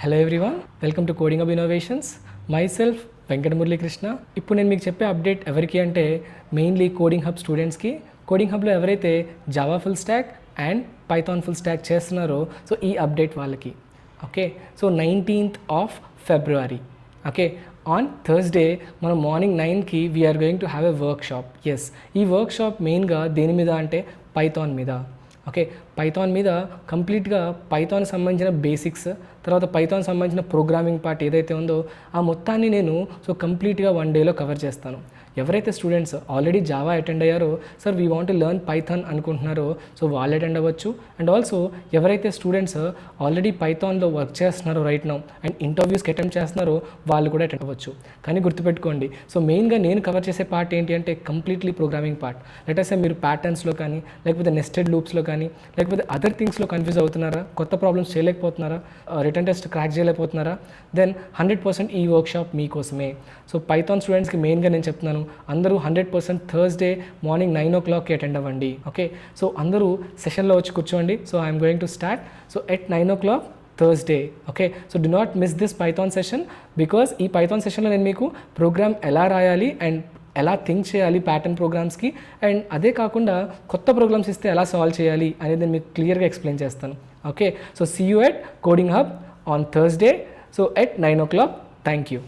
Hello everyone, welcome to Coding Hub Innovations. Myself Venkata Murali Krishna. ఇప్పుడు నేను మీకు చెప్పే అప్డేట్ ఎవరికి అంటే మెయిన్లీ కోడింగ్ హబ్ స్టూడెంట్స్కి. కోడింగ్ హబ్లో ఎవరైతే Java full stack and Python full stack చేస్తున్నారో సో ఈ అప్డేట్ వాళ్ళకి. Okay, so 19th of February. Okay, on Thursday మనం మార్నింగ్ 9కి we are going to have a workshop. Yes, ఈ వర్క్షాప్ మెయిన్గా దేని మీద అంటే పైథాన్ మీద. ఓకే, పైథాన్ మీద కంప్లీట్గా పైథాన్ సంబంధించిన బేసిక్స్, తర్వాత పైథాన్ సంబంధించిన ప్రోగ్రామింగ్ పార్ట్ ఏదైతే ఉందో ఆ మొత్తాన్ని నేను కంప్లీట్గా 1 డేలో కవర్ చేస్తాను. ఎవరైతే స్టూడెంట్స్ ఆల్రెడీ జావా అటెండ్ అయ్యారో sir we want to learn Python అనుకుంటున్నారో సో వాళ్ళు అటెండ్ అవ్వచ్చు. అండ్ ఆల్సో ఎవరైతే స్టూడెంట్స్ ఆల్రెడీ పైథాన్లో వర్క్ చేస్తున్నారో రైట్ నౌ అండ్ ఇంటర్వ్యూస్కి అటెంప్ట్ చేస్తున్నారో వాళ్ళు కూడా అటెండ్ అవ్వచ్చు. కానీ గుర్తుపెట్టుకోండి, సో మెయిన్గా నేను కవర్ చేసే పార్ట్ ఏంటి అంటే కంప్లీట్లీ ప్రోగ్రామింగ్ పార్ట్. లెటర్సే మీరు ప్యాటర్న్స్లో కానీ, లేకపోతే నెస్టెడ్ లూప్స్లో కానీ, లేకపోతే అదర్ థింగ్స్లో కన్ఫ్యూజ్ అవుతున్నారా, కొత్త ప్రాబ్లమ్స్ చేయలేకపోతున్నారా, రిటర్న్ టెస్ట్ క్రాక్ చేయలేకపోతున్నారా, దెన్ 100% ఈ వర్క్షాప్ మీకోసమే. సో పైథాన్ స్టూడెంట్స్కి మెయిన్గా నేను చెప్తున్నాను, అందరూ 100% థర్స్డే మార్నింగ్ 9 o'clockకి అటెండ్ అవ్వండి. ఓకే, సో అందరూ సెషన్లో వచ్చి కూర్చోండి. So I'm going to start at 9 o'clock Thursday. Okay, so do not miss this Python session, because ఈ పైథాన్ సెషన్లో నేను మీకు ప్రోగ్రామ్ ఎలా రాయాలి అండ్ ఎలా థింక్ చేయాలి ప్యాటర్న్ ప్రోగ్రామ్స్కి, అండ్ అదే కాకుండా కొత్త ప్రోగ్రామ్స్ ఇస్తే ఎలా సాల్వ్ చేయాలి అనేది నేను మీకు క్లియర్గా ఎక్స్ప్లెయిన్ చేస్తాను. Okay, so see you at Coding Hub on Thursday, so at 9 o'clock. Thank you.